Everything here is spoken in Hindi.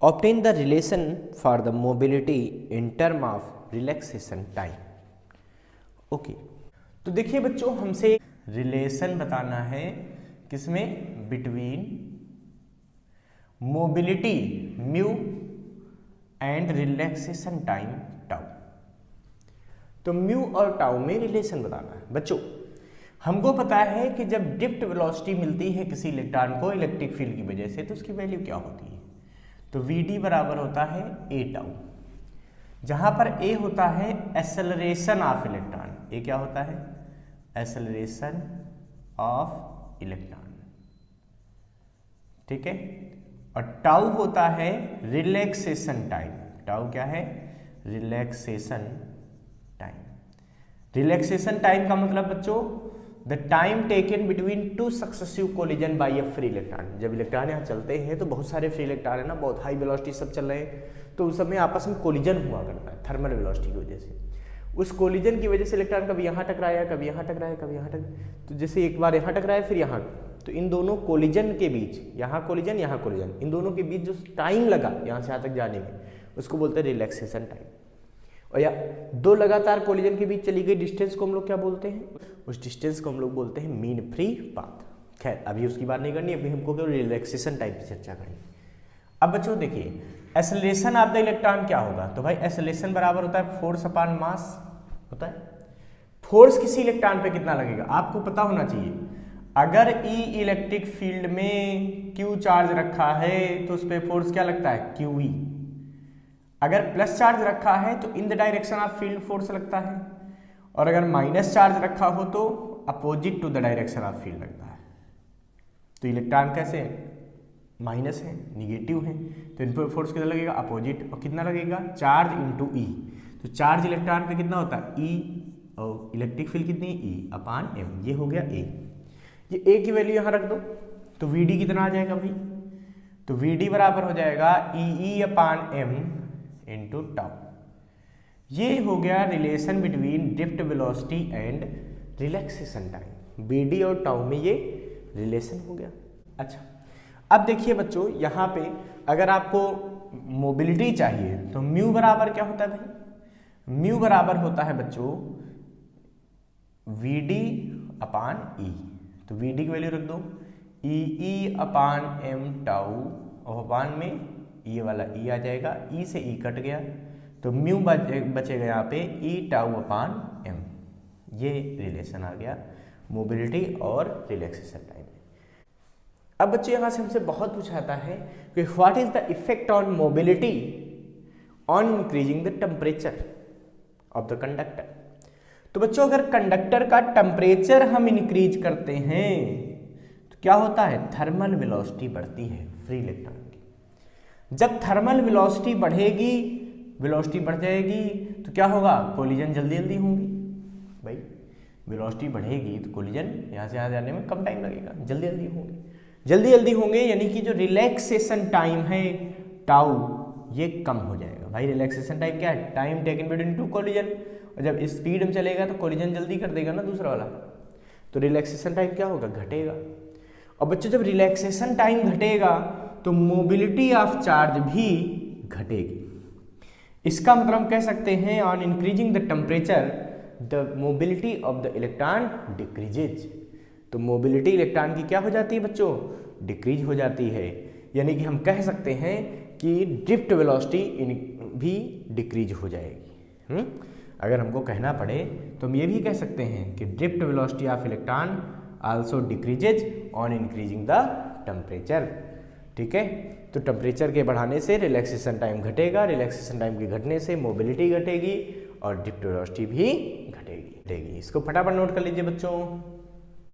Obtain the relation for the mobility in term of relaxation time. Okay, तो देखिए बच्चों, हमसे रिलेशन बताना है किसमें, between mobility mu and relaxation time tau. तो म्यू और टाउ में रिलेशन बताना है बच्चों। हमको पता है कि जब ड्रिफ्ट वेलोसिटी मिलती है किसी इलेक्ट्रॉन को इलेक्ट्रिक फील्ड की वजह से तो उसकी वैल्यू क्या होती है, तो Vd बराबर होता है a टाउ, जहां पर a होता है एक्सेलरेशन ऑफ इलेक्ट्रॉन। a क्या होता है, एक्सेलरेशन ऑफ इलेक्ट्रॉन, ठीक है। और टाउ होता है रिलैक्सेशन टाइम। टाउ क्या है, रिलैक्सेशन टाइम। रिलैक्सेशन टाइम का मतलब बच्चों the time taken between two successive collision by a free electron. जब इलेक्ट्रॉन यहाँ चलते हैं तो बहुत सारे फ्री इलेक्ट्रॉन है ना, बहुत हाई वेलोसिटी सब चल रहे हैं, तो उस समय आपस में कोलिजन हुआ करता है थर्मल वेलोसिटी की वजह से। उस कोलिजन की वजह से इलेक्ट्रॉन कभी यहाँ टकराया, कभी यहाँ टकराया, कभी यहाँ तो जैसे एक बार यहाँ टकराया फिर यहाँ, तो इन दोनों कोलिजन के बीच, यहाँ कोलिजन यहाँ कोलिजन, इन दोनों के बीच जो टाइम लगा यहाँ से यहाँ तक जाने में उसको बोलते हैं रिलैक्सेशन टाइम। और या दो लगातार कोलिजन के बीच चली गई डिस्टेंस को हम लोग क्या बोलते हैं, उस डिस्टेंस को हम लोग बोलते हैं मीन फ्री पाथ। खैर अभी उसकी बात नहीं करनी, अभी हमको केवल रिलैक्सेशन टाइप की चर्चा करनी। अब बच्चों देखिए, एक्सेलरेशन ऑफ द इलेक्ट्रॉन क्या होगा, तो भाई एक्सेलरेशन बराबर होता है फोर्स अपॉन मास होता है। फोर्स किसी इलेक्ट्रॉन पे कितना लगेगा आपको पता होना चाहिए। अगर ई इलेक्ट्रिक फील्ड में क्यू चार्ज रखा है तो उस पर फोर्स क्या लगता है, क्यू ई। अगर प्लस चार्ज रखा है तो in the direction of field force लगता है, और अगर माइनस चार्ज रखा हो तो opposite to the direction of field लगता है। तो इलेक्ट्रॉन कैसे है, माइनस है, निगेटिव है, तो इन पर फोर्स कितना लगेगा, अपोजिट। और कितना लगेगा, चार्ज इंटू ई। तो चार्ज इलेक्ट्रॉन पे कितना होता है, ई, और इलेक्ट्रिक फील्ड कितनी, ई अपॉन एम। ये हो गया ए। ये ए की वैल्यू यहाँ रख दो तो वीडी कितना आ जाएगा भाई, तो वीडी बराबर हो जाएगा E upon M into tau. ये हो गया relation between drift velocity and relaxation time. VD और टाउ में ये रिलेशन हो गया। अच्छा, अब देखिए बच्चों, यहाँ पे अगर आपको मोबिलिटी चाहिए तो म्यू बराबर क्या होता है भाई, म्यू बराबर होता है बच्चों वीडी अपान ई। तो वीडी की वैल्यू रख दो ई अपान एम टाउ, और अपान में ये वाला ई आ जाएगा, ई से ई कट गया तो म्यू बचेगा यहाँ पे ई टाउ अपान एम। ये रिलेशन आ गया मोबिलिटी और रिलैक्सेशन टाइम में। अब बच्चे यहाँ से हमसे बहुत पूछाता है कि what is the effect on mobility on increasing the temperature of the conductor. तो बच्चों अगर कंडक्टर का टेम्परेचर हम इंक्रीज करते हैं तो क्या होता है, थर्मल वेलोसिटी बढ़ती है फ्री इलेक्ट्रॉन की। जब थर्मल वेलोसिटी बढ़ेगी, वेलोसिटी बढ़ जाएगी तो क्या होगा, कोलिजन जल्दी जल्दी होंगी। भाई वेलोसिटी बढ़ेगी तो कोलिजन यहाँ से यहाँ जाने में कम टाइम लगेगा, जल्दी जल्दी होंगे, जल्दी जल्दी होंगे, यानी कि जो रिलैक्सेशन टाइम है टाउ ये कम हो जाएगा। भाई रिलैक्सेशन टाइम क्या है, time taken between to collision, और जब स्पीड में चलेगा तो कोलिजन जल्दी कर देगा ना दूसरा वाला, तो रिलैक्सेशन टाइम क्या होगा, घटेगा। और बच्चों जब रिलैक्सेशन टाइम घटेगा तो मोबिलिटी ऑफ चार्ज भी घटेगी। इसका मतलब हम कह सकते हैं on increasing the temperature the mobility of the electron decreases. तो मोबिलिटी इलेक्ट्रॉन की क्या हो जाती है बच्चों, डिक्रीज हो जाती है। यानी कि हम कह सकते हैं कि ड्रिफ्ट वेलोसिटी भी डिक्रीज हो जाएगी। अगर हमको कहना पड़े तो हम ये भी कह सकते हैं कि drift velocity of electron also decreases on increasing the temperature. ठीक है, तो टेम्परेचर के बढ़ाने से रिलैक्सेशन टाइम घटेगा, रिलैक्सेशन टाइम के घटने से मोबिलिटी घटेगी और ड्रिफ्ट वेलोसिटी भी घटेगी। इसको फटाफट नोट कर लीजिए बच्चों।